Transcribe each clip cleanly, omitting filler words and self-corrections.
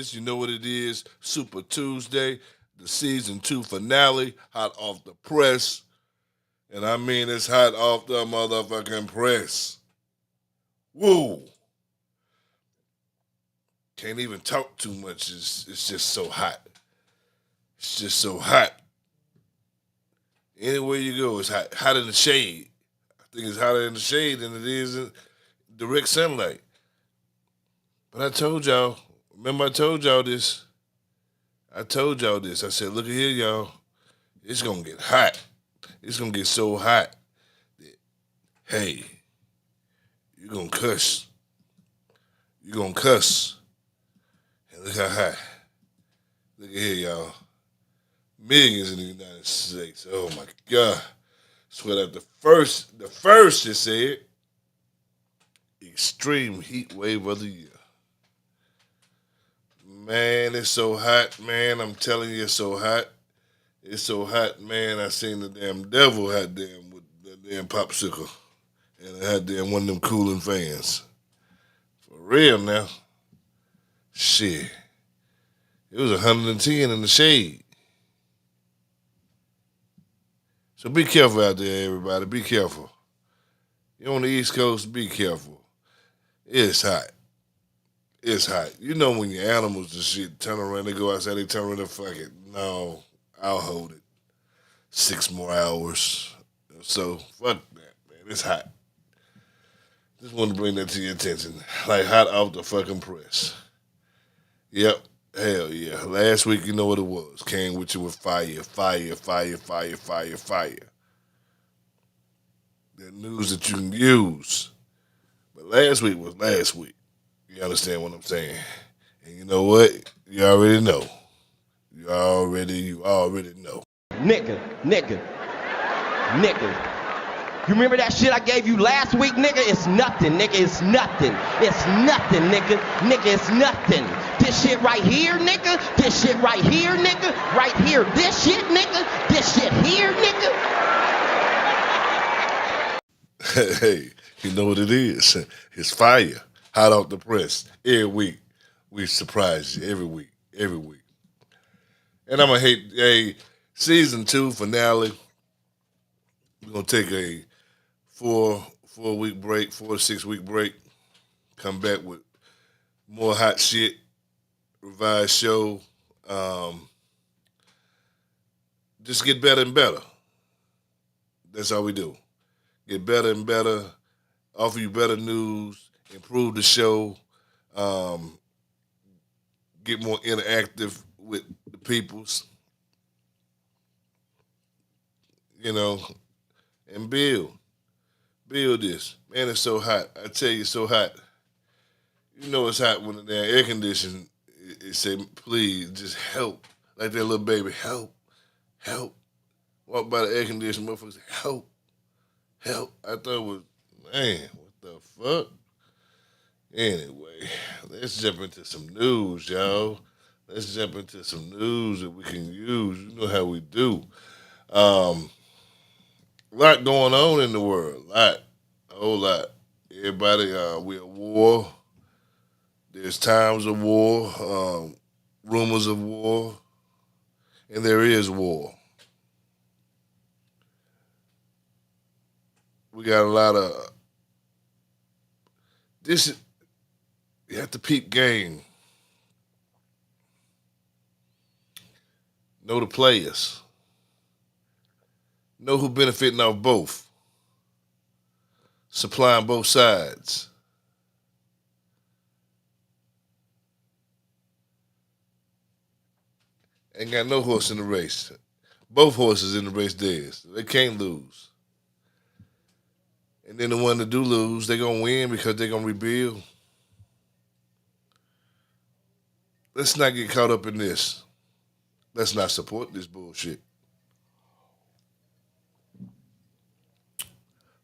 is. You know what it is. Super Tuesday, the season 2 finale, hot off the press. And I mean it's hot off the motherfucking press. Woo! Can't even talk too much. It's just so hot. It's just so hot. Anywhere you go, it's hot. Hot in the shade. I think it's hotter in the shade than it is in direct sunlight. But I told y'all, remember I told y'all this. I told y'all this. I said, look at here, y'all. It's going to get hot. It's going to get so hot that, hey, you're going to cuss. You're going to cuss. And look how hot. Look at here, y'all. Millions in the United States. Oh, my God. Swear that the first, it said, extreme heat wave of the year. Man, it's so hot, man. I'm telling you, it's so hot. It's so hot, man. I seen the damn devil had damn with the damn popsicle. And I had damn one of them cooling fans. For real now. Shit. It was 110 in the shade. So be careful out there, everybody. Be careful. You're on the East Coast, be careful. It's hot. It's hot. You know when your animals and shit turn around, they go outside, they turn around and fuck it. No, I'll hold it. 6 more hours. So, fuck that, man. It's hot. Just wanted to bring that to your attention. Like hot off the fucking press. Yep. Hell yeah. Last week, you know what it was. Came with you with fire, fire, fire, fire, fire, fire. That news that you can use. But last week was last week. You understand what I'm saying? And you know what? You already know. You already know. Nigga. You remember that shit I gave you last week, nigga? It's nothing, nigga. It's nothing. It's nothing, nigga. Nigga, it's nothing. This shit right here, nigga. This shit right here, nigga. Right here. This shit, nigga. This shit here, nigga. Hey, you know what it is? It's fire. Hot off the press. Every week. We surprise you. Every week. And I'm going to hate a season 2 finale. We're going to take a 4-week break, 4 to 6 week break. Come back with more hot shit. Revised show. Just get better and better. That's all we do. Get better and better. Offer you better news. Improve the show. Get more interactive with the peoples. You know, and build. Build this. Man, it's so hot. I tell you, it's so hot. You know it's hot when the damn air conditioning, it say, please, just help. Like that little baby, help. Walk by the air conditioning, motherfuckers say, help. I thought it was, man, what the fuck? Anyway, let's jump into some news, y'all. Let's jump into some news that we can use. You know how we do. A lot going on in the world. A whole lot. Everybody, we at war. There's times of war, rumors of war, and there is war. We got a lot of this. You have to peep game. Know the players. Know who benefiting off both. Supplying both sides. Ain't got no horse in the race. Both horses in the race theirs. They can't lose. And then the one that do lose, they gonna win because they gonna rebuild. Let's not get caught up in this. Let's not support this bullshit. A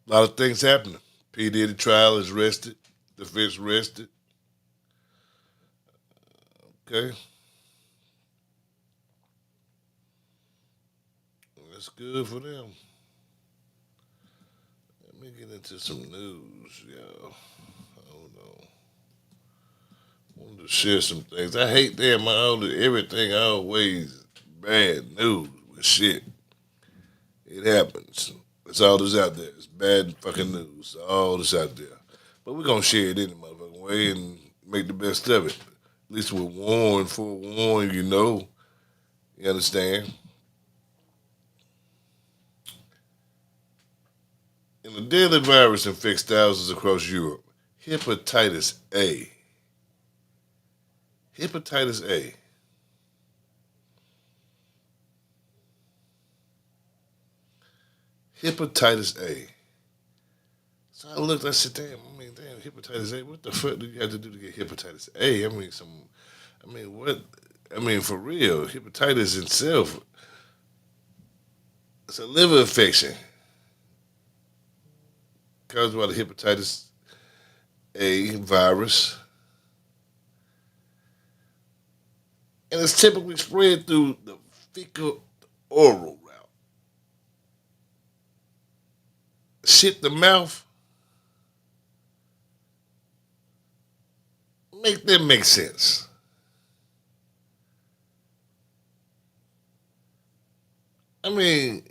lot of things happening. P. Diddy trial is rested. Defense rested. Okay. That's good for them. Let me get into some news, y'all. Hold on. wanted to share some things. I hate that everything always bad news with shit. It happens. It's all that's out there. It's bad fucking news. All that's out there. But we're gonna share it any motherfucking way and make the best of it. At least we're forewarned, you know. You understand? And the deadly virus infects thousands across Europe. Hepatitis A. Hepatitis A. Hepatitis A. So I looked, I said, damn, hepatitis A, what the fuck do you have to do to get hepatitis A? What? For real, hepatitis itself, it's a liver infection caused by the hepatitis A virus. And it's typically spread through the fecal oral route. Shit the mouth. Make that make sense. Make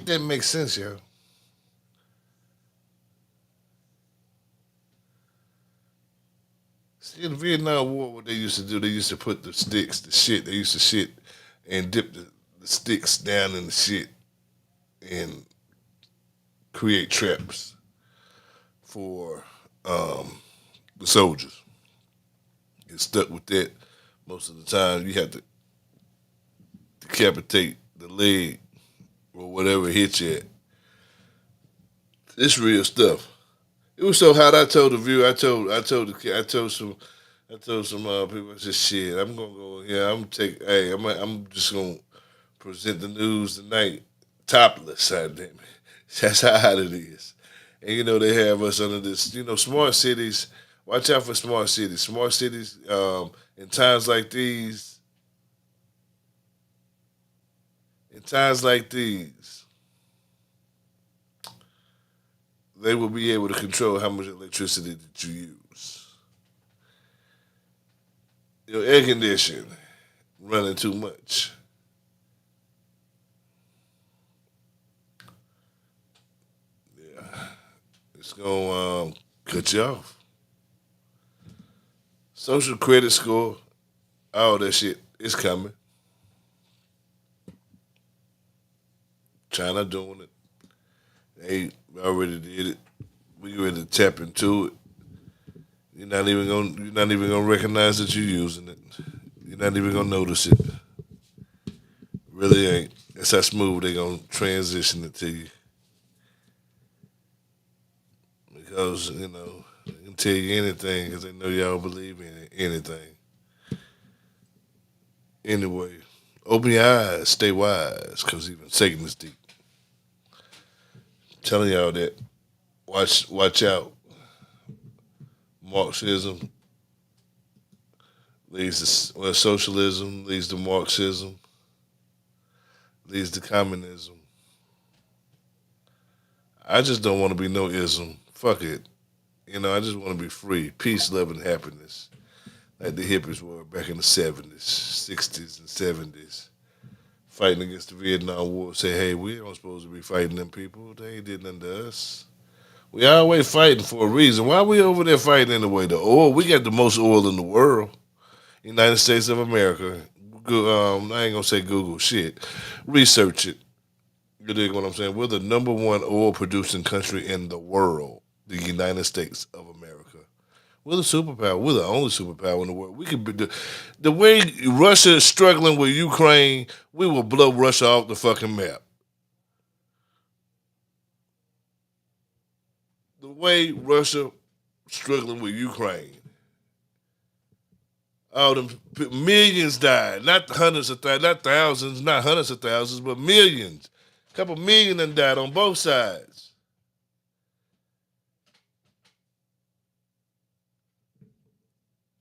that make sense, yo. See, in the Vietnam War, what they used to do, they used to put the shit, they used to shit and dip the sticks down in the shit and create traps for the soldiers. Get stuck with that. Most of the time, you have to decapitate the leg or whatever hit you at. It's real stuff. It was so hot. I told the viewer. I told some people. I said, "Shit, I'm gonna go. Yeah, I'm just gonna present the news tonight, topless. God damn it. That's how hot it is." And you know they have us under this. You know, smart cities. Watch out for smart cities. Smart cities. In times like these. In times like these. They will be able to control how much electricity that you use. Your air conditioning running too much. Yeah, it's gonna cut you off. Social credit score, all that shit is coming. China doing it. They already did it. We ready to tap into it. You're not even gonna recognize that you're using it. You're not even gonna notice it. Really ain't. That's how smooth they gonna transition it to you. Because, they can tell you anything because they know y'all believe in anything. Anyway, open your eyes, stay wise, because even Satan is deep. Telling y'all that. Watch out. Marxism socialism leads to Marxism, leads to communism. I just don't want to be no ism. Fuck it. I just want to be free. Peace, love, and happiness. Like the hippies were back in the 70s, 60s, and 70s. Fighting against the Vietnam War. Say, hey, we aren't supposed to be fighting them people. They ain't did nothing to us. We always fighting for a reason. Why are we over there fighting anyway? The oil, we got the most oil in the world. United States of America. I ain't gonna say Google shit. Research it. You dig what I'm saying? We're the number one oil producing country in the world. The United States of America. We're the superpower. We're the only superpower in the world. We could be the way Russia is struggling with Ukraine. We will blow Russia off the fucking map. The way Russia struggling with Ukraine. All them millions died, not hundreds of thousands, not thousands, not hundreds of thousands, but millions. A couple million done died on both sides.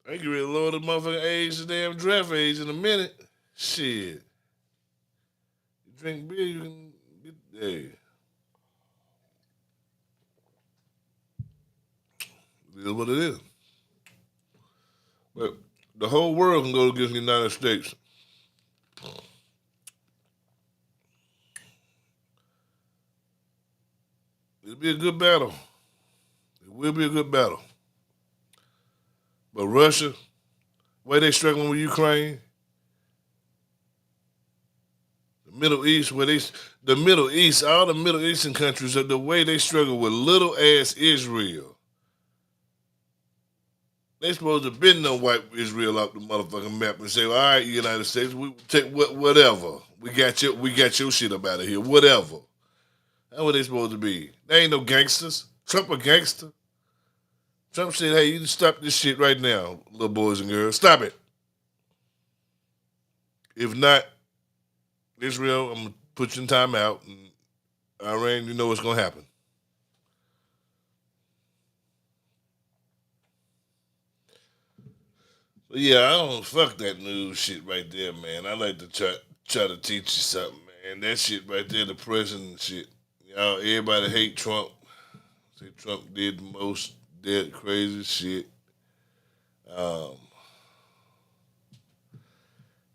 I get ready to lower the motherfucking age, the damn draft age in a minute. Shit. You drink beer, you can get hey. It is what it is. But the whole world can go against the United States. It'll be a good battle. It will be a good battle. But Russia, the way they struggling with Ukraine, the Middle East, the Middle East, all the Middle Eastern countries, the way they struggle with little ass Israel. They supposed to been no wipe Israel off the motherfucking map and say, all right, United States, we take whatever. We got your shit up out of here. Whatever. That's what they supposed to be. They ain't no gangsters. Trump a gangster. Trump said, hey, you stop this shit right now, little boys and girls. Stop it. If not, Israel, I'm going to put you in time out. And Iran, you know what's going to happen. But yeah, I don't fuck that news shit right there, man. I like to try to teach you something, man. That shit right there, the president shit. Y'all, everybody hate Trump. Say Trump did the most dead crazy shit.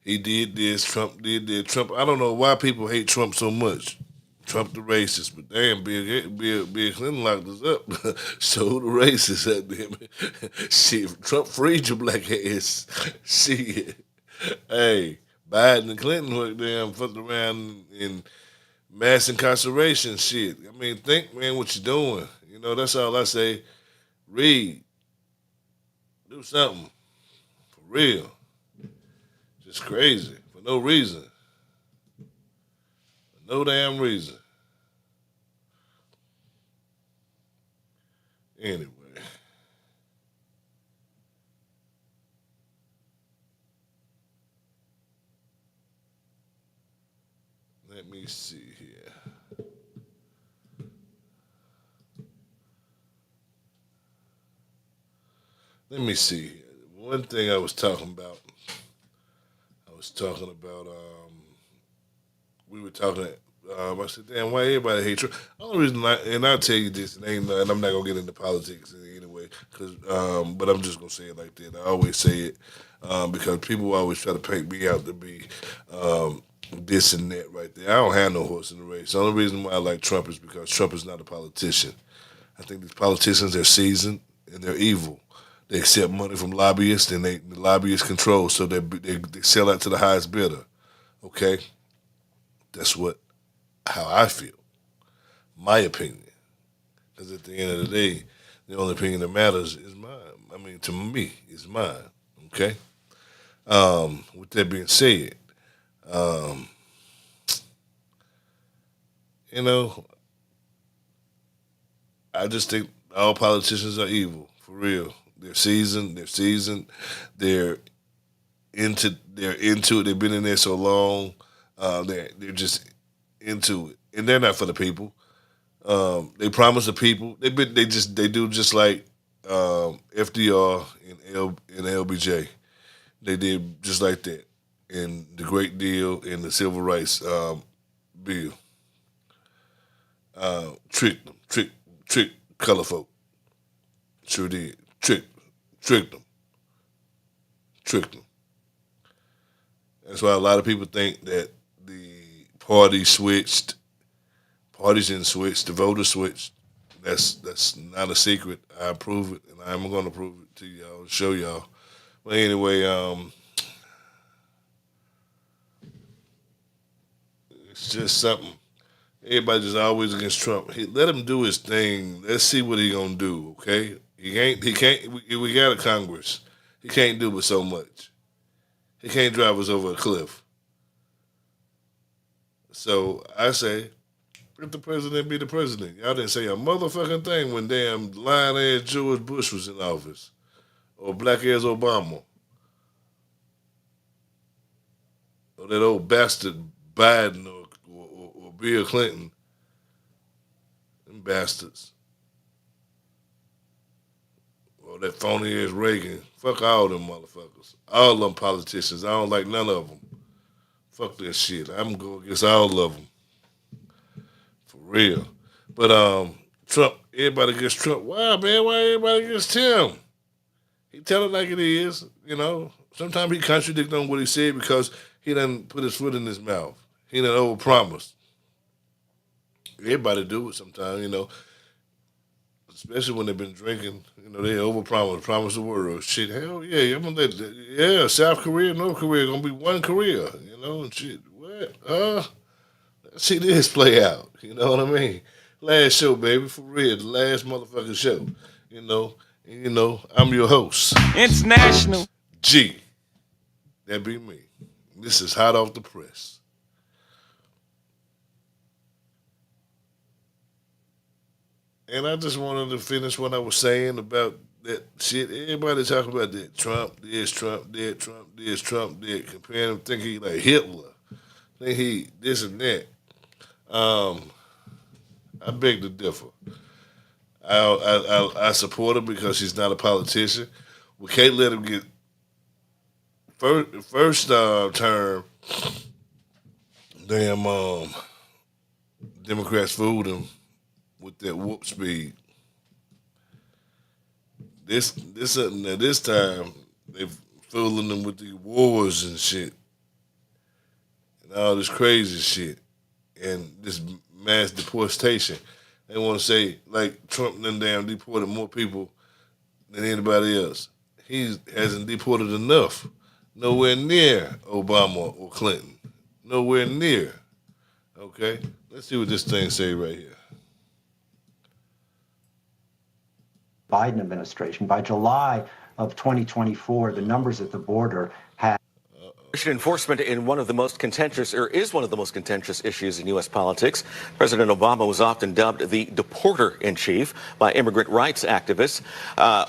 He did this. Trump did that. Trump. I don't know why people hate Trump so much. Trump the racist, but damn, Bill Clinton locked us up. So the racist, damn. Shit, Trump freed your black ass. Shit. Hey, Biden and Clinton were damn fucked around in mass incarceration shit. I mean, think, man, what you're doing. You know, that's all I say. Read. Do something. For real. Just crazy. For no reason. For no damn reason. Anyway. Let me see here. Let me see. One thing I was talking about, we were talking, I said, damn, why everybody hate Trump? The only reason, and I'll tell you this, and I'm not going to get into politics anyway, but I'm just going to say it like that. I always say it because people always try to paint me out to be this and that right there. I don't have no horse in the race. The only reason why I like Trump is because Trump is not a politician. I think these politicians are seasoned and they're evil. They accept money from lobbyists, and the lobbyists control, so they sell out to the highest bidder. Okay, that's how I feel. My opinion, because at the end of the day, the only opinion that matters is mine. I mean, to me, it's mine. Okay. With that being said, you know, I just think all politicians are evil, for real. They're seasoned. They're into it. They've been in there so long. They're just into it, and they're not for the people. They promise the people. They do just like FDR and LBJ. They did just like that in the Great Deal and the Civil Rights Bill. Tricked them, tricked color folk. Sure did. Tricked them. That's why a lot of people think that the party switched. Parties didn't switch. The voters switched. That's not a secret. I prove it, and I'm going to prove it to y'all, show y'all. But anyway, it's just something. Everybody just always against Trump. Let him do his thing. Let's see what he gonna do. Okay, he can't. We got a Congress. He can't do but so much. He can't drive us over a cliff. So I say, let the president be the president. Y'all didn't say a motherfucking thing when damn lying ass George Bush was in office, or black ass Obama, or that old bastard Biden, or Bill Clinton. Them bastards. Or that phony ass Reagan. Fuck all them motherfuckers. All them politicians. I don't like none of them. Fuck that shit. I'm going against all of them. For real. But Trump, everybody against Trump. Why, man? Why everybody against him? He tell it like it is, you know. Sometimes he contradict on what he said because he done put his foot in his mouth. He done overpromised. Everybody do it sometimes, you know. Especially when they've been drinking, you know, they overpromise, promise the world. Shit, hell yeah, I'm gonna let that, yeah, South Korea, North Korea gonna be one Korea, you know, and shit. What? Let's see this play out. You know what I mean? Last show, baby, for real, the last motherfucking show. You know, and you know, I'm your host. International. G. That be me. This is hot off the press. And I just wanted to finish what I was saying about that shit. Everybody talking about that. Trump this, Trump that, Trump this, Trump that. Comparing him, think he like Hitler. Think he this and that. Um, I beg to differ. I support him because he's not a politician. We can't let him get first term. Damn, Democrats fooled him with that whoop speed. This time they fooling them with the wars and shit and all this crazy shit and this mass deportation. They want to say like Trump done damn deported more people than anybody else. He hasn't deported enough. Nowhere near Obama or Clinton. Nowhere near. Okay, let's see what this thing say right here. Biden administration. By July of 2024, the numbers at the border had Enforcement in one of the most contentious, or is one of the most contentious issues in U.S. politics. President Obama was often dubbed the deporter-in-chief by immigrant rights activists,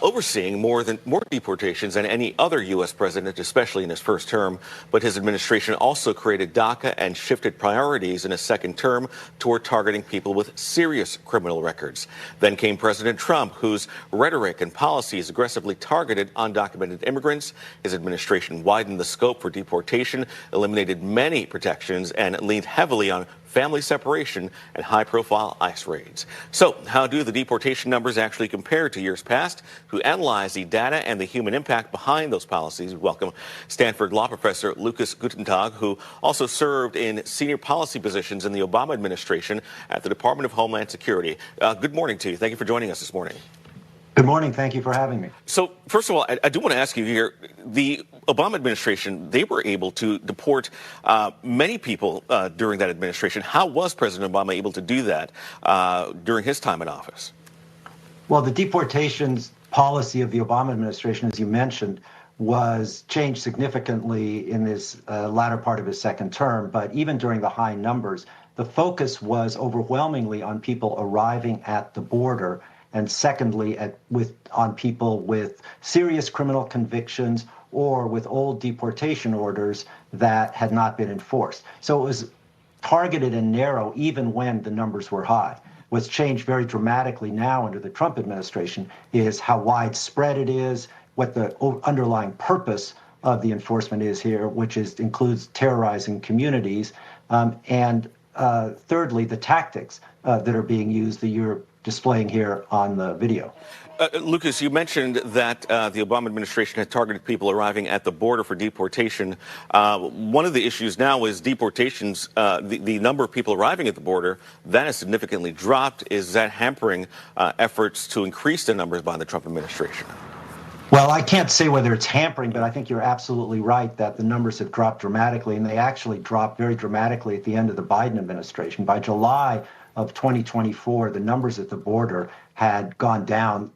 overseeing more deportations than any other U.S. president, especially in his first term. But his administration also created DACA and shifted priorities in his second term toward targeting people with serious criminal records. Then came President Trump, whose rhetoric and policies aggressively targeted undocumented immigrants. His administration widened the scope for deportation, eliminated many protections, and leaned heavily on family separation and high-profile ICE raids. So how do the deportation numbers actually compare to years past? To analyze the data and the human impact behind those policies, we welcome Stanford law professor Lucas Gutentag, who also served in senior policy positions in the Obama administration at the Department of Homeland Security. Good morning to you. Thank you for joining us this morning. Good morning. Thank you for having me. So, first of all, I do want to ask you here, the Obama administration, they were able to deport many people during that administration. How was President Obama able to do that during his time in office? Well, the deportations policy of the Obama administration, as you mentioned, was changed significantly in this latter part of his second term. But even during the high numbers, the focus was overwhelmingly on people arriving at the border, and secondly, on people with serious criminal convictions or with old deportation orders that had not been enforced. So it was targeted and narrow even when the numbers were high. What's changed very dramatically now under the Trump administration is how widespread it is, what the underlying purpose of the enforcement is here, which includes terrorizing communities, and thirdly, the tactics that are being used that you're displaying here on the video. Lucas, you mentioned that the Obama administration had targeted people arriving at the border for deportation. One of the issues now is deportations. The number of people arriving at the border, that has significantly dropped. Is that hampering efforts to increase the numbers by the Trump administration? Well, I can't say whether it's hampering, but I think you're absolutely right that the numbers have dropped dramatically, and they actually dropped very dramatically at the end of the Biden administration. By July of 2024, the numbers at the border had gone down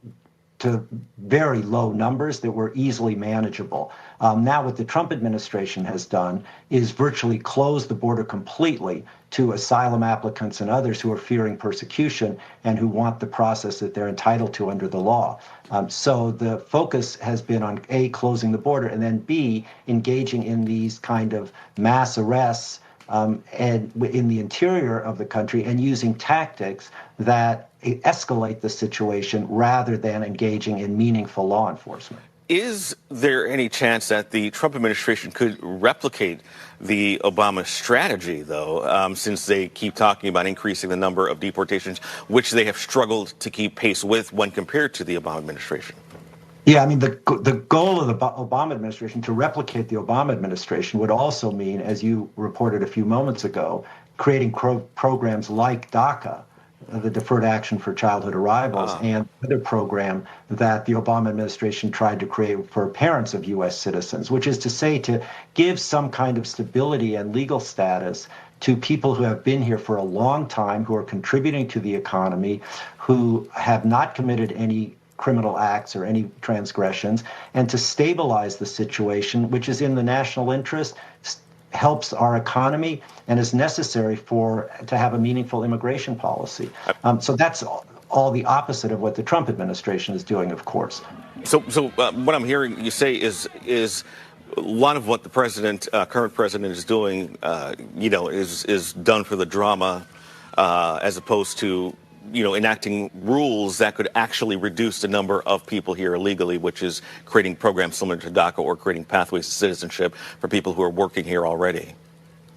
to very low numbers that were easily manageable. Now what the Trump administration has done is virtually close the border completely to asylum applicants and others who are fearing persecution and who want the process that they're entitled to under the law. So the focus has been on A, closing the border, and then B, engaging in these kind of mass arrests and in the interior of the country, and using tactics that escalate the situation rather than engaging in meaningful law enforcement. Is there any chance that the Trump administration could replicate the Obama strategy, though, since they keep talking about increasing the number of deportations, which they have struggled to keep pace with when compared to the Obama administration? Yeah, I mean, the goal of the Obama administration to replicate the Obama administration would also mean, as you reported a few moments ago, creating programs like DACA, the Deferred Action for Childhood Arrivals, and another program that the Obama administration tried to create for parents of U.S. citizens, which is to say to give some kind of stability and legal status to people who have been here for a long time, who are contributing to the economy, who have not committed any criminal acts or any transgressions, and to stabilize the situation, which is in the national interest, helps our economy, and is necessary to have a meaningful immigration policy. So that's all the opposite of what the Trump administration is doing, of course. So what I'm hearing you say is a lot of what the current president is doing, is done for the drama, as opposed to enacting rules that could actually reduce the number of people here illegally, which is creating programs similar to DACA or creating pathways to citizenship for people who are working here already.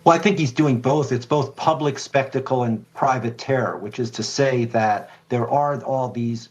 Well, I think he's doing both. It's both public spectacle and private terror, which is to say that there are all these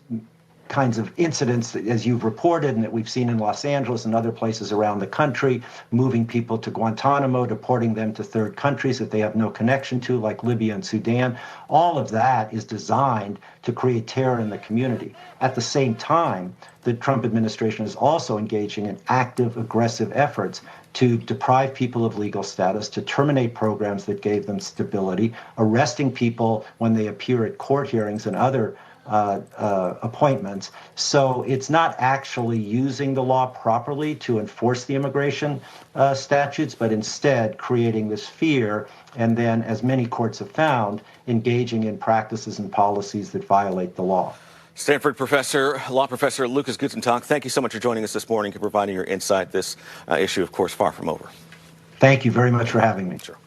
kinds of incidents that, as you've reported, and that we've seen in Los Angeles and other places around the country, moving people to Guantanamo, deporting them to third countries that they have no connection to, like Libya and Sudan. All of that is designed to create terror in the community. At the same time, the Trump administration is also engaging in active, aggressive efforts to deprive people of legal status, to terminate programs that gave them stability, arresting people when they appear at court hearings and other appointments. So it's not actually using the law properly to enforce the immigration statutes, but instead creating this fear, and then, as many courts have found, engaging in practices and policies that violate the law. Stanford law professor Lucas Gutentag, thank you so much for joining us this morning and providing your insight. This issue, of course, far from over. Thank you very much for having me. Sure.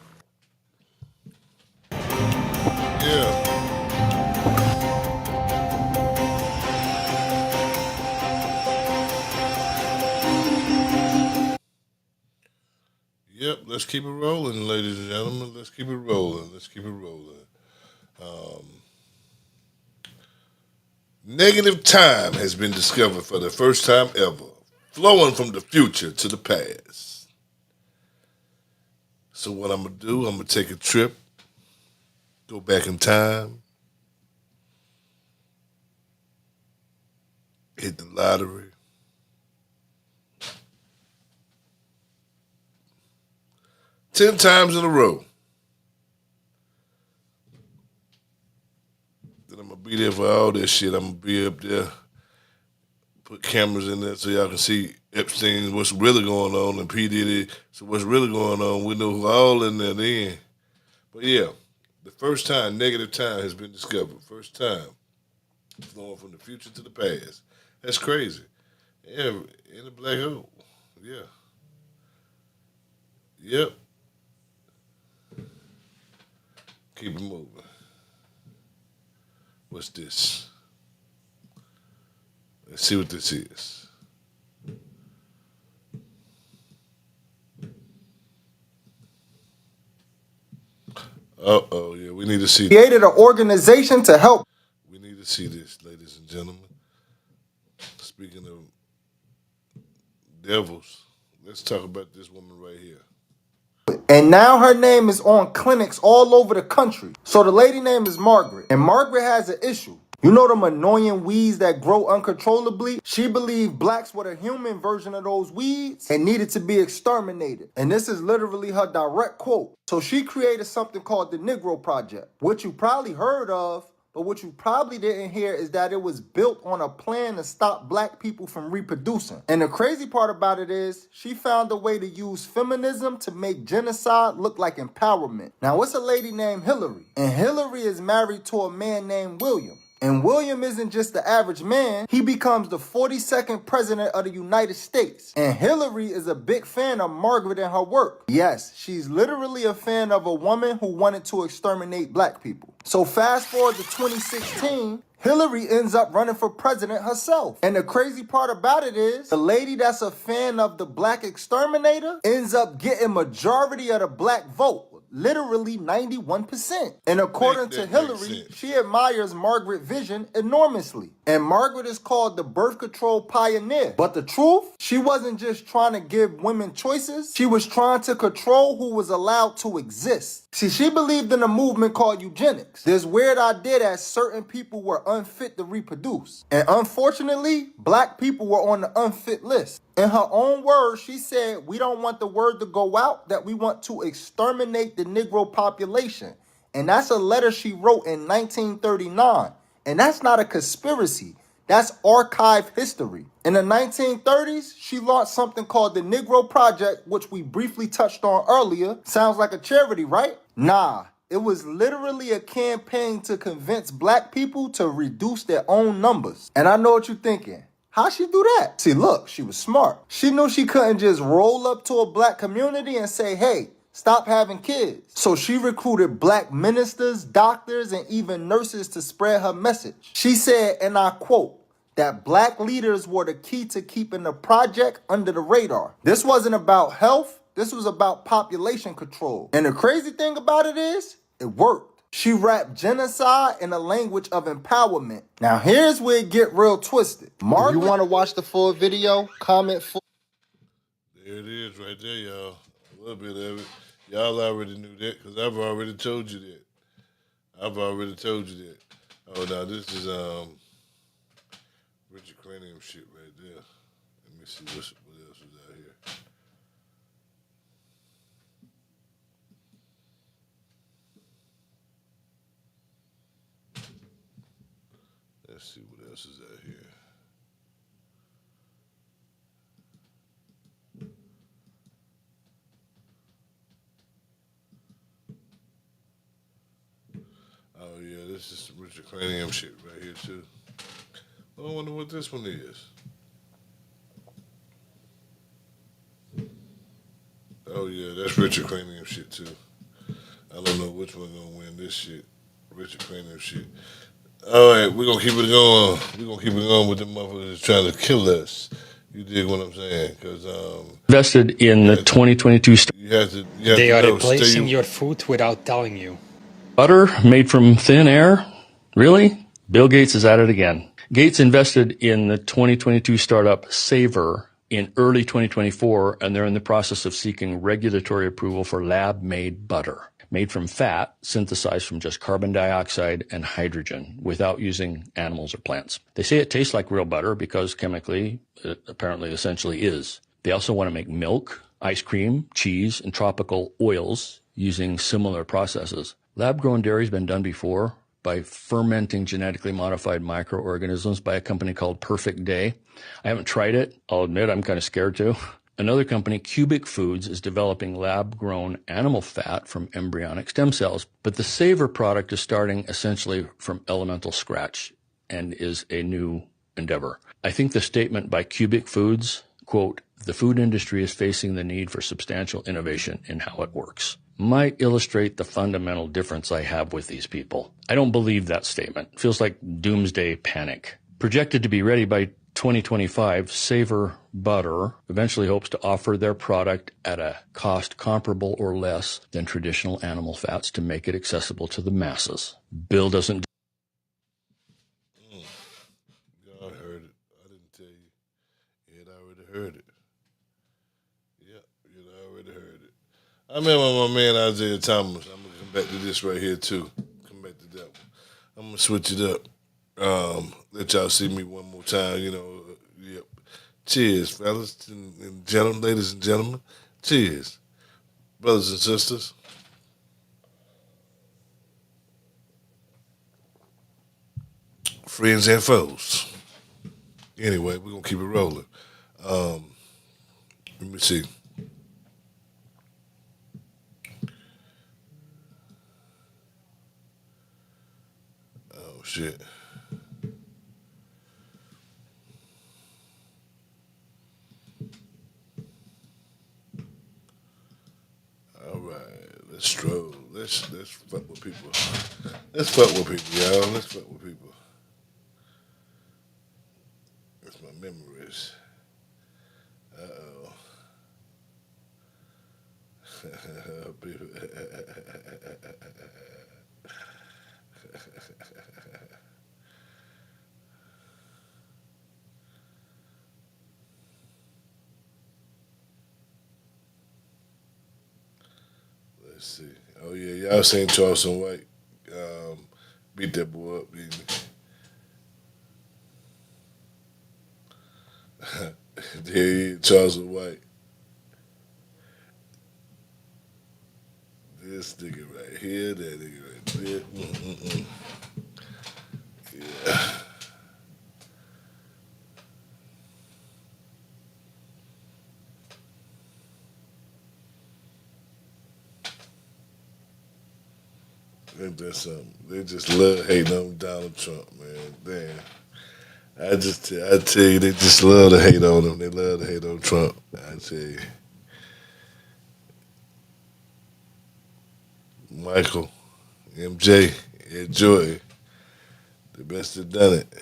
Yeah. Yep, let's keep it rolling, ladies and gentlemen. Let's keep it rolling. Let's keep it rolling. Negative time has been discovered for the first time ever, flowing from the future to the past. So what I'm going to do, I'm going to take a trip, go back in time, hit the lottery, ten times in a row. Then I'm going to be there for all this shit. I'm going to be up there, put cameras in there so y'all can see Epstein, what's really going on, and P. Diddy, so what's really going on. We know who all in there then. But yeah, the first time negative time has been discovered. First time. Flowing from the future to the past. That's crazy. Yeah, in a black hole. Yeah. Yep. Keep it moving. What's this? Let's see what this is. Uh-oh, yeah, we need to see this. Created an organization to help. We need to see this, ladies and gentlemen. Speaking of devils, let's talk about this woman right here. And now her name is on clinics all over the country. So the lady name is Margaret. And Margaret has an issue. You know them annoying weeds that grow uncontrollably? She believed blacks were the human version of those weeds and needed to be exterminated. And this is literally her direct quote. So she created something called the Negro Project, which you probably heard of, but what you probably didn't hear is that it was built on a plan to stop black people from reproducing. And the crazy part about it is she found a way to use feminism to make genocide look like empowerment. Now, it's a lady named Hillary, and Hillary is married to a man named William. And William isn't just the average man, he becomes the 42nd president of the United States. And Hillary is a big fan of Margaret and her work. Yes, she's literally a fan of a woman who wanted to exterminate black people. So fast forward to 2016, Hillary ends up running for president herself. And the crazy part about it is, the lady that's a fan of the black exterminator ends up getting majority of the black vote. Literally 91%. And according to Hillary, she admires Margaret's vision enormously. And Margaret is called the birth control pioneer. But the truth, she wasn't just trying to give women choices. She was trying to control who was allowed to exist. See, she believed in a movement called eugenics. This weird idea that certain people were unfit to reproduce. And unfortunately, black people were on the unfit list. In her own words, she said, we don't want the word to go out that we want to exterminate the Negro population. And that's a letter she wrote in 1939. And that's not a conspiracy. That's archived history. In the 1930s, she launched something called the Negro Project, which we briefly touched on earlier. Sounds like a charity, right? Nah. It was literally a campaign to convince black people to reduce their own numbers. And I know what you're thinking. How'd she do that? See, look, she was smart. She knew she couldn't just roll up to a black community and say, hey, stop having kids. So she recruited black ministers, doctors, and even nurses to spread her message. She said, and I quote, that black leaders were the key to keeping the project under the radar. This wasn't about health. This was about population control. And the crazy thing about it is, it worked. She rapped genocide in a language of empowerment. Now here's where it get real twisted. Margaret, if you want to watch the full video, comment full. There it is right there, y'all. A little bit of it. Y'all already knew that because I've already told you that. Oh, now this is Richard Cranium shit right there. Let me see what else is out here. Let's see what else is out here. Oh yeah, this is some Richard Cranium shit right here too. I wonder what this one is. Oh yeah, that's Richard Cranium shit too. I don't know which one gonna win this shit. Richard Cranium shit. All right, we're gonna keep it going. With the motherfuckers trying to kill us. You dig what I'm saying? Because invested in the 2022 They are replacing your food without telling you. butter made from thin air? Really? Bill Gates is at it again. Gates invested in the 2022 startup Savor in early 2024, and they're in the process of seeking regulatory approval for lab-made butter, made from fat synthesized from just carbon dioxide and hydrogen without using animals or plants. They say it tastes like real butter because chemically it apparently essentially is. They also want to make milk, ice cream, cheese, and tropical oils using similar processes. Lab-grown dairy has been done before by fermenting genetically modified microorganisms by a company called Perfect Day. I haven't tried it. I'll admit I'm kind of scared to. Another company, Cubic Foods, is developing lab-grown animal fat from embryonic stem cells. But the Savor product is starting essentially from elemental scratch and is a new endeavor. I think the statement by Cubic Foods, quote, the food industry is facing the need for substantial innovation in how it works, might illustrate the fundamental difference I have with these people. I don't believe that statement. It feels like doomsday panic. Projected to be ready by 2025, Savor Butter eventually hopes to offer their product at a cost comparable or less than traditional animal fats to make it accessible to the masses. Bill doesn't. God heard it. I didn't tell you. You had already heard it. Yep, you had already heard it. I remember my man Isaiah Thomas. I'm going to come back to this right here, too. Come back to that one. I'm going to switch it up. Let y'all see me one more time, you know. Yep. Cheers, fellas and gentlemen, ladies and gentlemen. Cheers. Brothers and sisters. Friends and foes. Anyway, we're going to keep it rolling. Let me see. Oh, shit. Let's fuck with people. Let's fuck with people, y'all. Let's fuck with people. That's my memories. Uh-oh. Let's see. Oh yeah, y'all seen Charleston White beat that boy up, didn't he? There he is, Charleston White. This nigga right here, that nigga right there. Yeah. Ain't that something? They just love hating on Donald Trump, man. Damn. I tell you, they just love to hate on him. They love to hate on Trump. I tell you. Michael, MJ, Ed Jordan, the best that done it.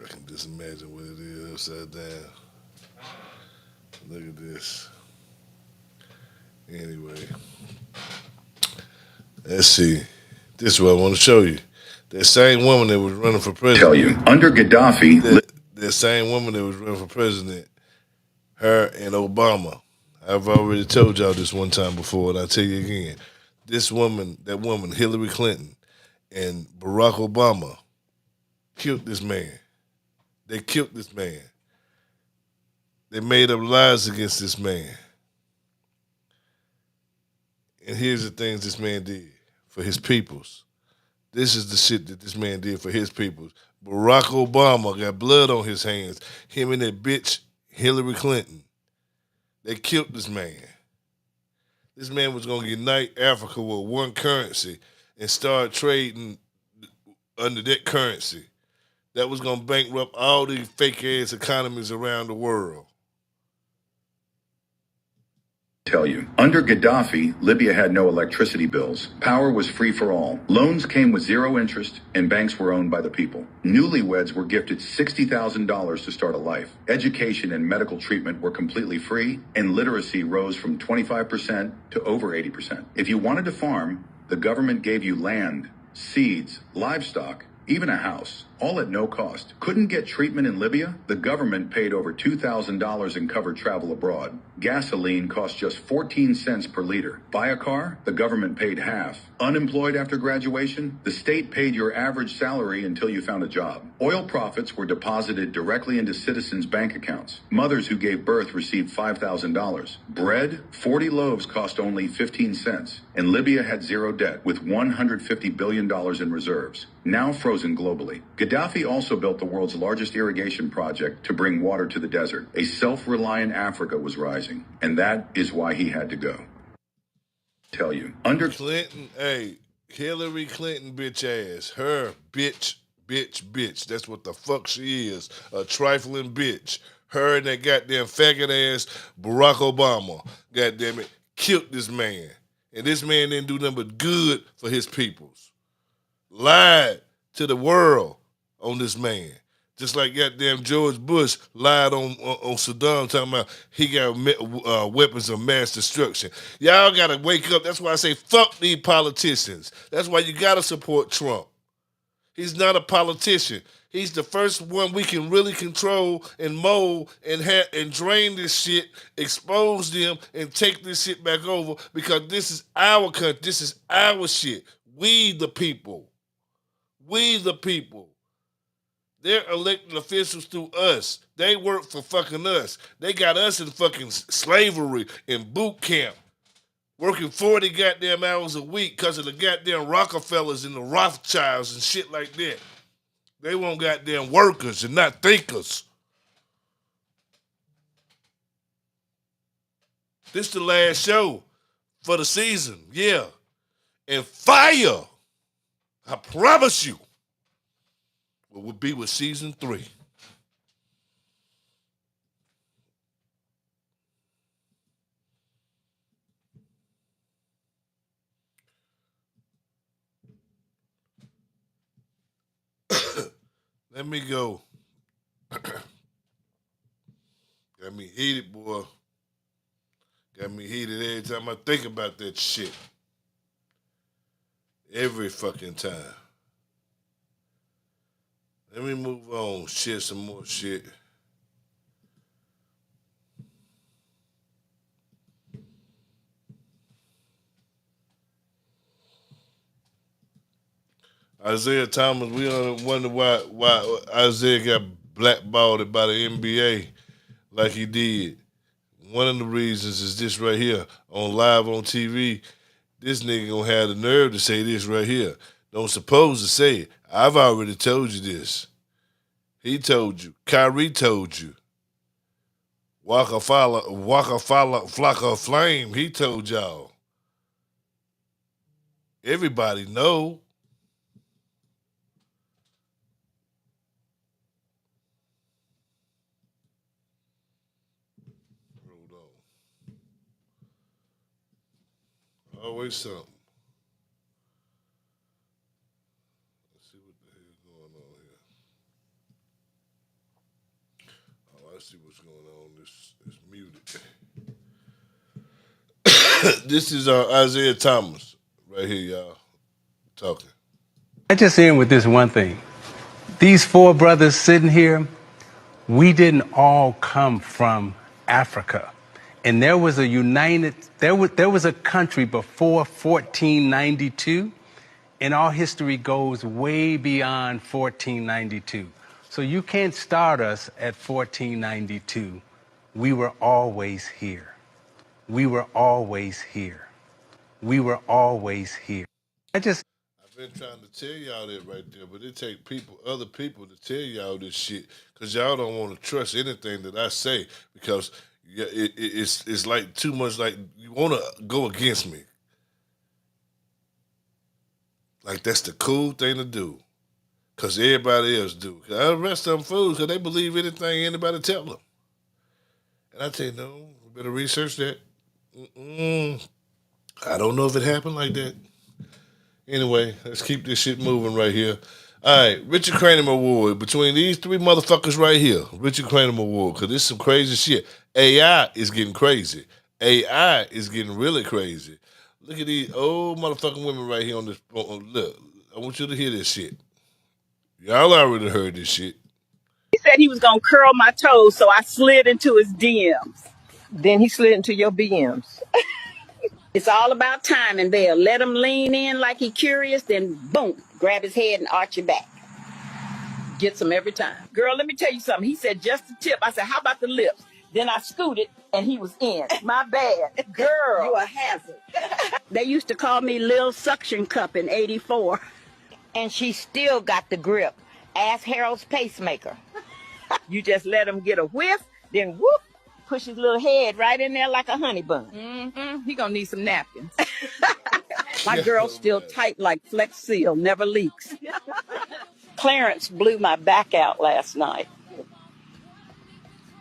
I can just imagine what it is upside down. Look at this. Anyway, let's see. This is what I want to show you. That same woman that was running for president. Tell you, under Gaddafi, that same woman that was running for president, her and Obama. I've already told y'all this one time before, and I'll tell you again. That woman, Hillary Clinton, and Barack Obama killed this man. They killed this man. They made up lies against this man. And here's the things this man did for his peoples. This is the shit that this man did for his peoples. Barack Obama got blood on his hands. Him and that bitch, Hillary Clinton. They killed this man. This man was going to unite Africa with one currency and start trading under that currency. That was going to bankrupt all these fake-ass economies around the world. Tell you, under Gaddafi, Libya had no electricity bills. Power was free for all. Loans came with zero interest, and banks were owned by the people. Newlyweds were gifted $60,000 to start a life. Education and medical treatment were completely free, and literacy rose from 25% to over 80%. If you wanted to farm, the government gave you land, seeds, livestock, even a house, all at no cost. Couldn't get treatment in Libya? The government paid over $2,000 and covered travel abroad. Gasoline cost just 14 cents per liter. Buy a car? The government paid half. Unemployed after graduation? The state paid your average salary until you found a job. Oil profits were deposited directly into citizens' bank accounts. Mothers who gave birth received $5,000. Bread? 40 loaves cost only 15 cents. And Libya had zero debt with $150 billion in reserves, now frozen globally. Gaddafi also built the world's largest irrigation project to bring water to the desert. A self-reliant Africa was rising, and that is why he had to go. Tell you, under Clinton, hey, Hillary Clinton bitch ass. Her bitch. That's what the fuck she is. A trifling bitch. Her and that goddamn faggot ass Barack Obama, goddamn it, killed this man. And this man didn't do nothing but good for his peoples. Lied to the world on this man. Just like goddamn George Bush lied on Saddam, talking about he got weapons of mass destruction. Y'all got to wake up. That's why I say fuck these politicians. That's why you got to support Trump. He's not a politician. He's the first one we can really control and mold and drain this shit, expose them, and take this shit back over, because this is our country. This is our shit. We the people. We the people. They're elected officials through us. They work for fucking us. They got us in fucking slavery in boot camp, working 40 goddamn hours a week because of the goddamn Rockefellers and the Rothschilds and shit like that. They want goddamn workers and not thinkers. This the last show for the season, yeah. And fire, I promise you, will be with season 3. Let me go. Got me heated, boy. Got me heated every time I think about that shit. Every fucking time. Let me move on. Share some more shit. Isaiah Thomas, we don't wonder why Isaiah got blackballed by the NBA like he did. One of the reasons is this right here on live on TV. This nigga gonna have the nerve to say this right here. Don't suppose to say it. I've already told you this. He told you. Kyrie told you. Waka Flocka Flame. He told y'all. Everybody know. Hold on. Always something. Let's see what the hell is going on here. Oh, I see what's going on. This is muted. This is Isaiah Thomas right here, y'all, talking. I just end with this one thing. These four brothers sitting here, we didn't all come from Africa. And there was a country before 1492, and our history goes way beyond 1492. So you can't start us at 1492. We were always here. We were always here. We were always here. I've been trying to tell y'all that right there, but it take other people to tell y'all this shit, because y'all don't want to trust anything that I say, because it's like too much, like you want to go against me. Like that's the cool thing to do, because everybody else do. Cause I arrest them fools because they believe anything anybody tell them. And I tell you, no, you better research that. I don't know if it happened like that. Anyway, let's keep this shit moving right here. All right, Richard Cranham Award. Between these three motherfuckers right here, Richard Cranham Award, because this is some crazy shit. AI is getting crazy. AI is getting really crazy. Look at these old motherfucking women right here on this. Look, I want you to hear this shit. Y'all already heard this shit. He said he was going to curl my toes, so I slid into his DMs. Then he slid into your BMs. It's all about timing there. Let him lean in like he curious, then boom, grab his head and arch your back. Gets him every time. Girl, let me tell you something. He said just the tip. I said, how about the lips? Then I scooted and he was in. My bad. Girl. You a hazard. They used to call me Lil Suction Cup in 84. And she still got the grip. Ask Harold's pacemaker. You just let him get a whiff, then whoop, push his little head right in there like a honey bun. He gonna need some napkins. My girl's still tight like Flex Seal, never leaks. Clarence blew my back out last night.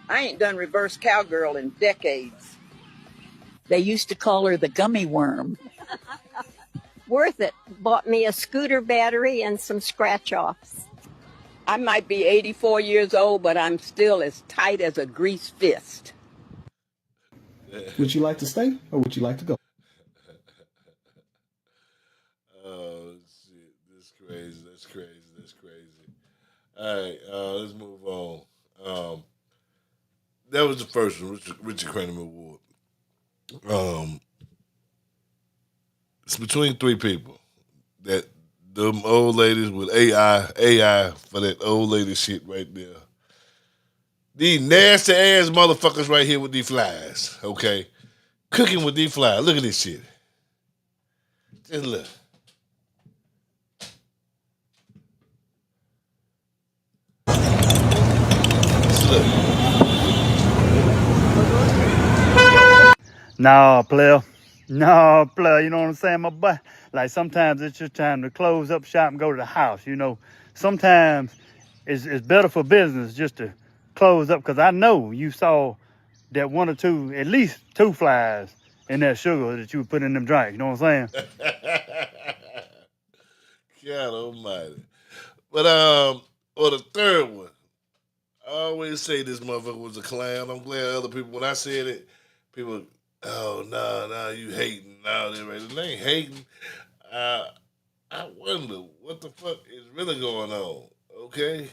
I ain't done reverse cowgirl in decades. They used to call her the gummy worm. Worth it. Bought me a scooter battery and some scratch-offs. I might be 84 years old, but I'm still as tight as a greased fist. Would you like to stay or would you like to go? Oh, shit. That's crazy. That's crazy. That's crazy. All right, let's move on. That was the first one, Richard Cranham Award. It's between three people. That them old ladies with AI for that old lady shit right there. These nasty ass motherfuckers right here with these flies, okay? Cooking with these flies. Look at this shit. Just look. Just look. No, player. No, player. You know what I'm saying, my boy? Like, sometimes it's just time to close up shop and go to the house, you know. Sometimes it's better for business just to close up, because I know you saw that one or two, at least two flies in that sugar that you put in them drinks. You know what I'm saying? God almighty. But Or the third one. I always say this motherfucker was a clown. I'm glad other people, when I said it, people, oh, nah, you hating. Nah, they ain't hating. I wonder what the fuck is really going on. Okay?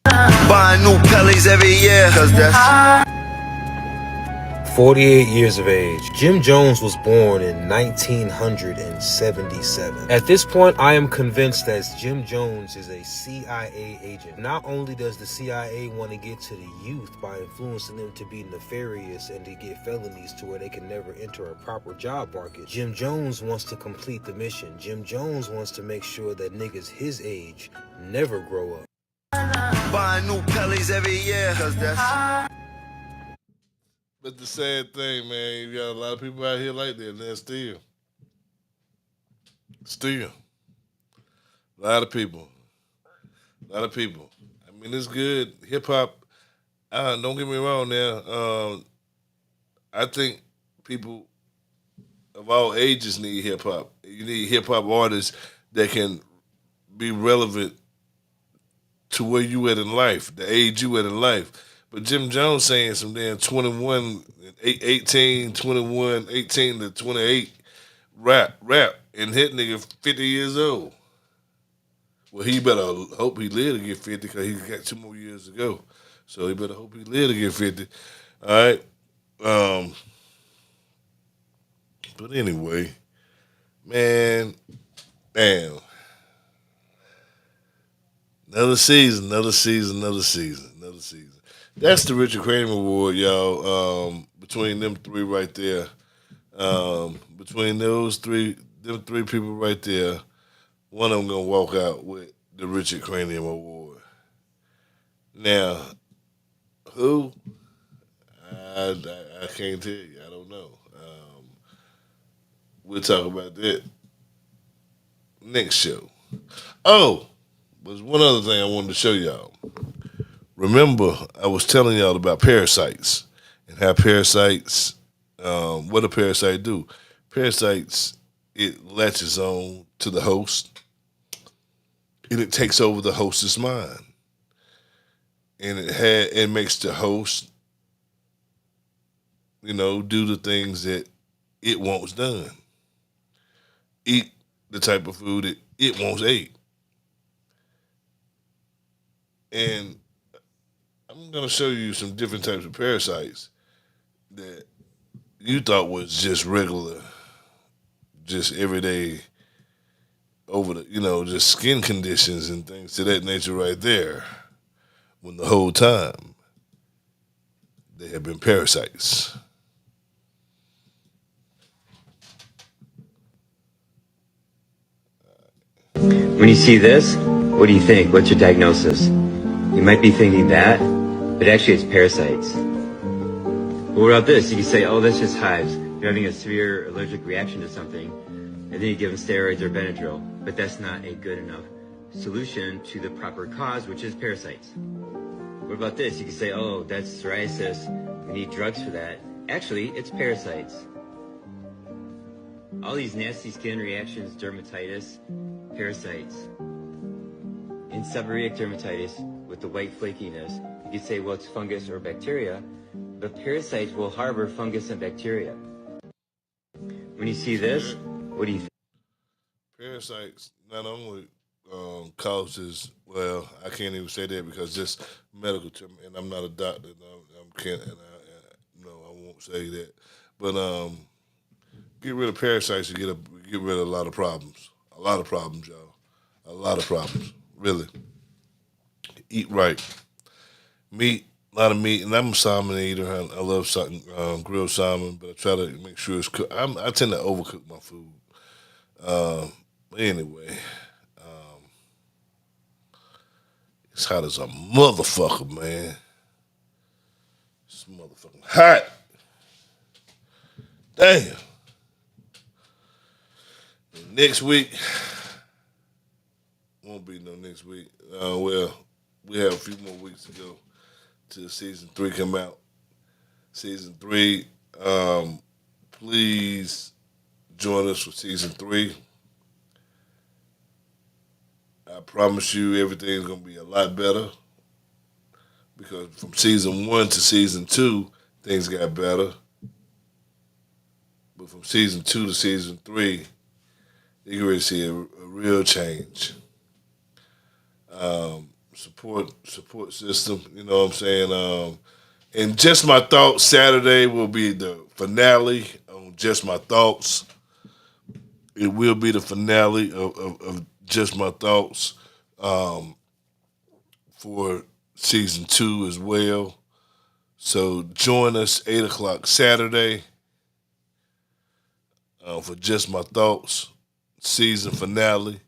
Buying new Pellies every year, cause that's 48 years of age. Jim Jones was born in 1977. At this point, I am convinced that Jim Jones is a CIA agent. Not only does the CIA want to get to the youth by influencing them to be nefarious and to get felonies to where they can never enter a proper job market, Jim Jones wants to complete the mission. Jim Jones wants to make sure that niggas his age never grow up. Buying new Pellies every year, cause that's... But the sad thing, man, you got a lot of people out here like that, and they're still. A lot of people. I mean, it's good. Hip hop, don't get me wrong now. I think people of all ages need hip hop. You need hip hop artists that can be relevant to where you at in life, the age you at in life. But Jim Jones saying some damn 21, 18, 21, 18 to 28 rap, and hit nigga 50 years old. Well, he better hope he live to get 50 because he got 2 more years to go. So he better hope he live to get 50. All right. But anyway, man, damn. Another season. That's the Richard Kramer Award, y'all. Between them three right there. Between them three people right there, one of them gonna walk out with the Richard Cranium Award. Now, who? I can't tell you. I don't know. We'll talk about that next show. Oh, there's one other thing I wanted to show y'all. Remember, I was telling y'all about parasites and how parasites, what a parasite do. Parasites, it latches on to the host and it takes over the host's mind. And it makes the host, do the things that it wants done. Eat the type of food that it wants ate. And I'm gonna show you some different types of parasites that you thought was just regular, just everyday just skin conditions and things to that nature right there. When the whole time they have been parasites. When you see this, what do you think? What's your diagnosis? You might be thinking that, but actually it's parasites. What about this? You can say, oh, that's just hives. They're having a severe allergic reaction to something, and then you give them steroids or Benadryl, but that's not a good enough solution to the proper cause, which is parasites. What about this? You can say, oh, that's psoriasis. We need drugs for that. Actually, it's parasites. All these nasty skin reactions, dermatitis, parasites. In seborrheic dermatitis, with the white flakiness, you could say, well, it's fungus or bacteria, but parasites will harbor fungus and bacteria. When you see this, what do you think? Parasites not only causes, well, I can't even say that because just medical term, and I'm not a doctor, I won't say that. But get rid of parasites, you get rid of a lot of problems. A lot of problems, y'all. A lot of problems, really. Eat right. Meat, a lot of meat, and I'm a salmon eater. I love grilled salmon, but I try to make sure it's cooked. I tend to overcook my food. Anyway, it's hot as a motherfucker, man. It's motherfucking hot. Damn. And next week, won't be no next week. Well, we have a few more weeks to go till season 3 come out. Season 3, please join us for season 3. I promise you everything's going to be a lot better because from season 1 to season 2, things got better. But from season 2 to season 3, you can really see a real change. Support system, you know what I'm saying? And Just My Thoughts, Saturday will be the finale on Just My Thoughts. It will be the finale of Just My Thoughts for season 2 as well. So join us 8 o'clock Saturday for Just My Thoughts season finale.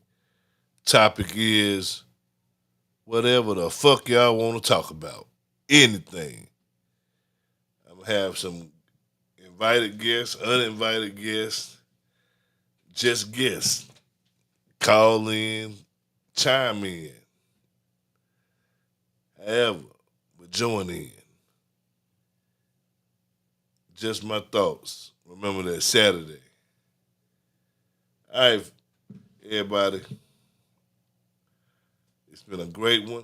Topic is whatever the fuck y'all want to talk about. Anything. I'm going to have some invited guests, uninvited guests, just guests. Call in, chime in. However, but join in. Just My Thoughts. Remember that Saturday. All right, everybody. It's been a great one.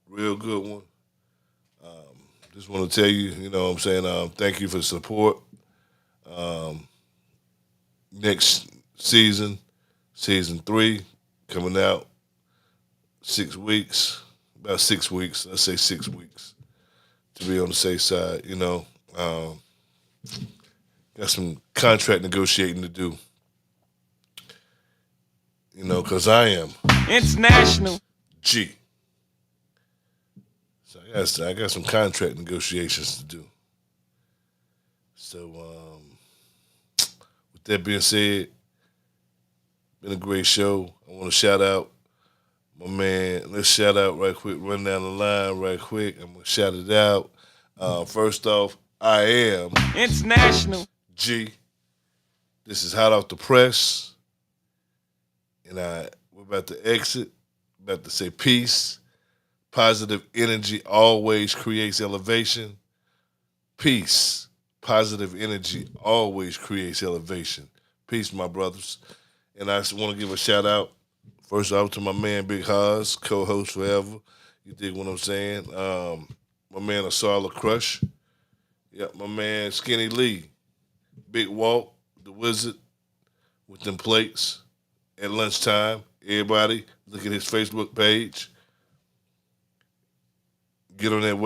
Real good one. Just want to tell you, you know what I'm saying, thank you for the support. Next season, season 3, coming out 6 weeks, about 6 weeks. Let's say 6 weeks to be on the safe side, you know. Got some contract negotiating to do, you know, because I am international G. So I got some contract negotiations to do. So with that being said, been a great show. I want to shout out my man. Let's shout out right quick, run down the line right quick. I'm going to shout it out. First off, I am international G. This is Hot Off the Press. And we're about to exit. About to say peace. Positive energy always creates elevation. Peace. Positive energy always creates elevation. Peace, my brothers. And I just want to give a shout out, first off, to my man Big Haas, co-host forever. You dig what I'm saying? My man Asarla Crush. Yep, my man Skinny Lee. Big Walt, the Wizard, with them plates at lunchtime. Everybody, look at his Facebook page. Get on that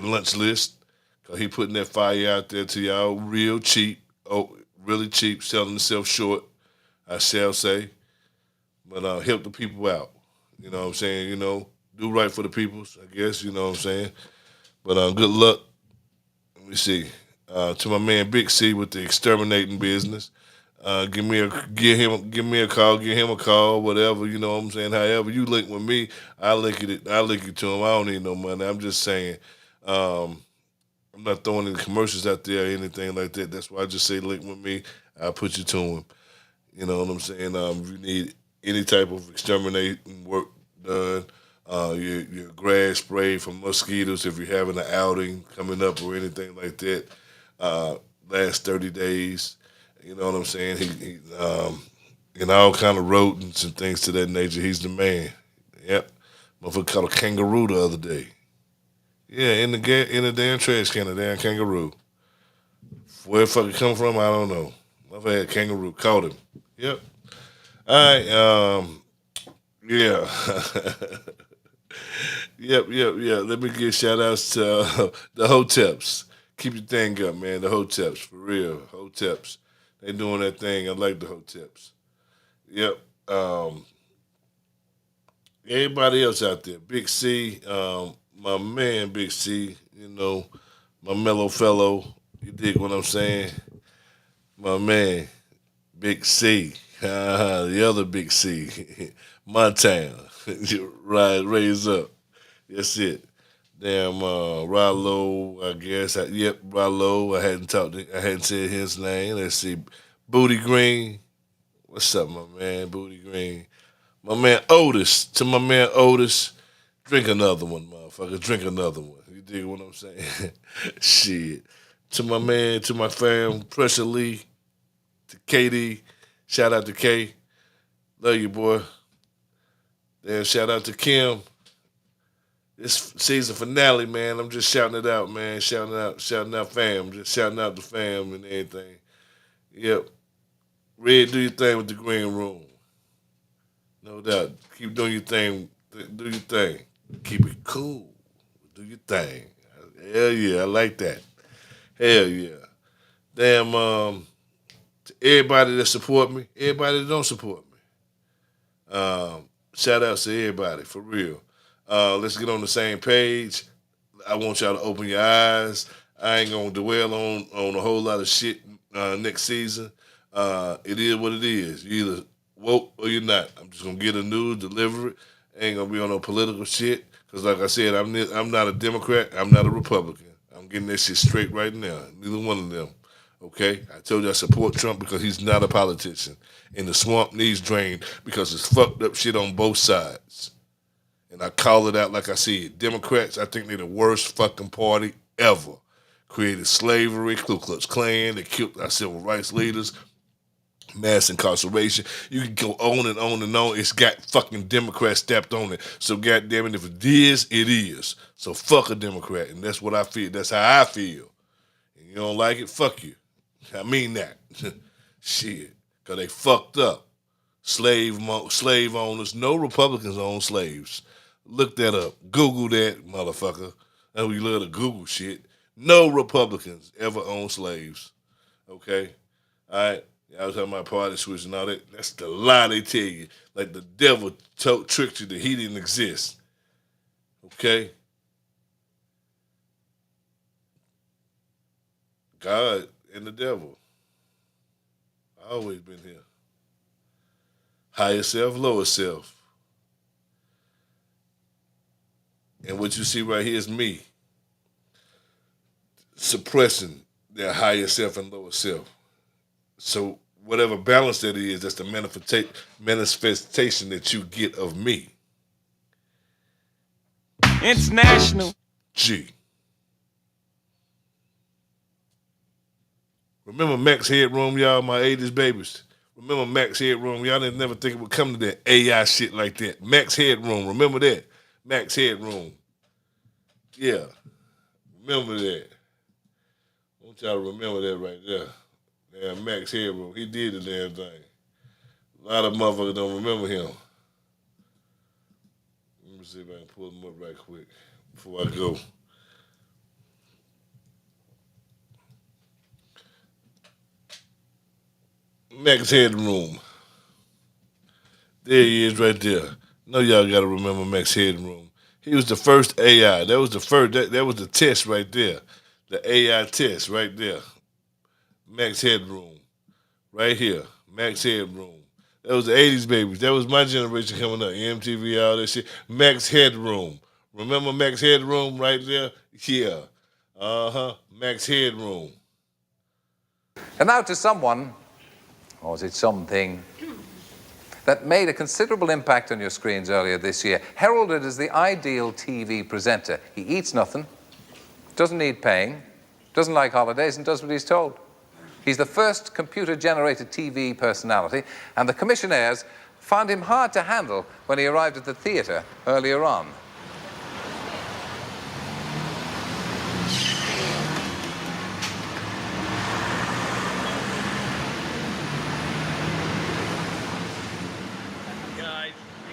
lunch list. Cause he putting that fire out there to y'all real cheap. Oh, really cheap, selling himself short, I shall say. But help the people out. You know what I'm saying? You know, do right for the people, I guess, you know what I'm saying? But good luck. Let me see. To my man Big C with the exterminating business. Give me a call, give him a call, whatever, you know what I'm saying. However you link with me, I link you to him. I don't need no money. I'm just saying, I'm not throwing any commercials out there or anything like that. That's why I just say link with me. I'll put you to him. You know what I'm saying? If you need any type of exterminating work done, your grass spray from mosquitoes, if you're having an outing coming up or anything like that, last 30 days. You know what I'm saying? He and all kind of rodents and things to that nature. He's the man. Yep. Motherfucker caught a kangaroo the other day. Yeah, in the damn trash can, a damn kangaroo. Where the fuck it come from, I don't know. Motherfucker had a kangaroo, caught him. Yep. All right. Yeah. Yep. Let me give shout outs to the Hoteps. Keep your thing up, man. The Hoteps, for real. Hoteps. They doing that thing. I like the Hoteps. Yep. Everybody else out there. Big C, my man Big C, you know, my mellow fellow. You dig what I'm saying? My man, Big C. The other Big C. Montana. Raise up. That's it. Damn, Rollo, I guess. Yep, Rollo. I hadn't said his name. Let's see. Booty Green. What's up, my man? Booty Green. My man Otis. To my man Otis, drink another one, motherfucker. Drink another one. You dig what I'm saying? Shit. To my fam, Pressure Lee, to KD. Shout out to K. Love you, boy. Then shout out to Kim. This season finale, man. I'm just shouting it out, man. Shouting out fam. Just shouting out the fam and everything. Yep. Red, do your thing with the green room. No doubt. Keep doing your thing. Do your thing. Keep it cool. Do your thing. Hell yeah, I like that. Hell yeah. Damn, to everybody that support me, everybody that don't support me. Shout outs to everybody, for real. Let's get on the same page. I want y'all to open your eyes. I ain't gonna dwell on a whole lot of shit next season. It is what it is. You either woke or you're not. I'm just gonna get the news, deliver it. Ain't gonna be on no political shit. Cause like I said, I'm not a Democrat. I'm not a Republican. I'm getting that shit straight right now. Neither one of them. Okay? I told you I support Trump because he's not a politician. And the swamp needs drained because there's fucked up shit on both sides. And I call it out like I said. Democrats, I think they're the worst fucking party ever. Created slavery, Ku Klux Klan, they killed our civil rights leaders, mass incarceration. You can go on and on and on. It's got fucking Democrats stamped on it. So goddamn it, if it is, it is. So fuck a Democrat. And that's what I feel. That's how I feel. And you don't like it, fuck you. I mean that. Shit. Because they fucked up. Slave owners. No Republicans own slaves. Look that up. Google that, motherfucker. That's we love to Google shit. No Republicans ever owned slaves. Okay? All right? I was talking about party switch and all that. That's the lie they tell you. Like the devil tricked you that he didn't exist. Okay? God and the devil. Always been here. Higher self, lower self. And what you see right here is me suppressing their higher self and lower self. So whatever balance that is, that's the manifestation that you get of me. It's national. G. Remember Max Headroom, y'all, my 80s babies? Remember Max Headroom? Y'all didn't never think it would come to that AI shit like that. Max Headroom, remember that? Max Headroom. Yeah. Remember that. I want y'all to remember that right there. Damn, Max Headroom. He did the damn thing. A lot of motherfuckers don't remember him. Let me see if I can pull him up right quick before I go. Max Headroom. There he is right there. No, y'all got to remember Max Headroom. He was the first AI. That was the first. That was the test right there. The AI test right there. Max Headroom. Right here. Max Headroom. That was the 80s babies. That was my generation coming up. MTV, all that shit. Max Headroom. Remember Max Headroom right there? Yeah. Uh-huh. Max Headroom. And now to someone, or was it something, that made a considerable impact on your screens earlier this year, heralded as the ideal TV presenter. He eats nothing, doesn't need paying, doesn't like holidays, and does what he's told. He's the first computer-generated TV personality, and the commissionaires found him hard to handle when he arrived at the theatre earlier on.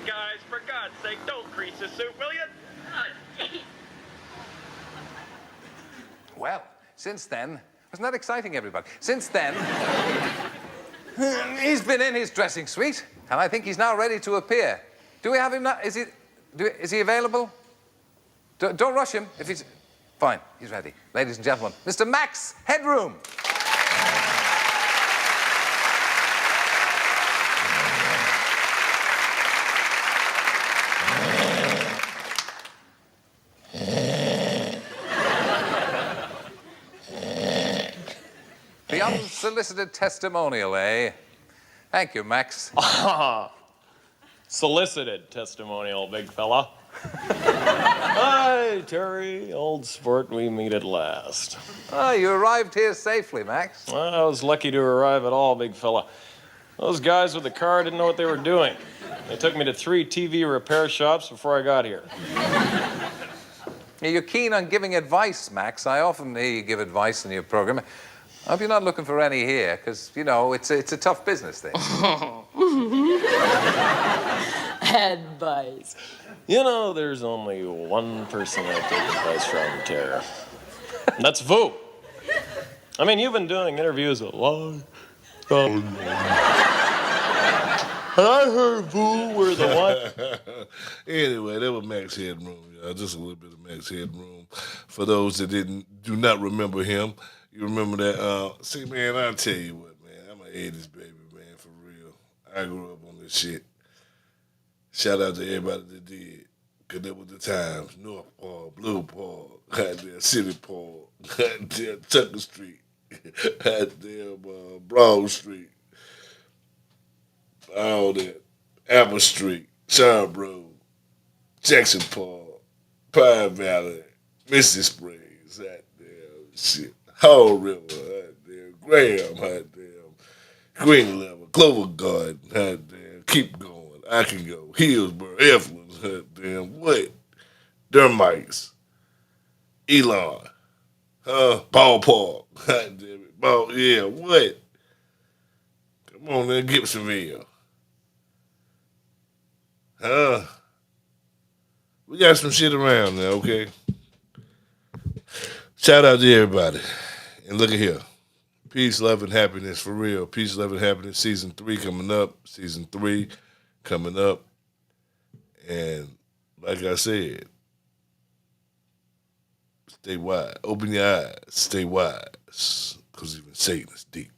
Guys, for God's sake, don't crease the suit, will you? Well, since then, wasn't that exciting, everybody? Since then, he's been in his dressing suite, and I think he's now ready to appear. Do we have him now? Is he available? Don't rush him. If he's fine, he's ready. Ladies and gentlemen, Mr. Max Headroom. The unsolicited testimonial, eh? Thank you, Max. Solicited testimonial, big fella. Hi, Terry, old sport, we meet at last. Oh, you arrived here safely, Max. I was lucky to arrive at all, big fella. Those guys with the car didn't know what they were doing. They took me to 3 TV repair shops before I got here. You're keen on giving advice, Max. I often hear you give advice in your program. I hope you're not looking for any here, because, you know, it's a tough business thing. Advice. You know, there's only one person I take advice from, Tara. And that's Vu. I mean, you've been doing interviews a long time. And I heard Vu were the one. Anyway, that was Max Headroom, y'all. Just a little bit of Max Headroom. For those that do not remember him, you remember that? See, man, I'll tell you what, man. I'm an 80s baby, man, for real. I grew up on this shit. Shout out to everybody that did. Because that was the times. North Park, Blue Park, goddamn City Park, goddamn Tucker Street, goddamn Broad Street. All that. Apple Street, Sharp Road, Jackson Park, Pine Valley, Misty Springs, that damn shit. Hall River, that damn Graham, that damn Green Level, Clover Garden, that damn Keep Going, I Can Go, Hillsborough, Effluence, that damn what? Dermites, Elon, Ball Park, that damn it, Ball, yeah, what? Come on, man, Gibsonville. We got some shit around now, okay? Shout out to everybody. And look at here. Peace, love, and happiness, for real. Peace, love, and happiness. Season 3 coming up. Season 3 coming up. And like I said, stay wide. Open your eyes. Stay wise. Because even Satan is deep.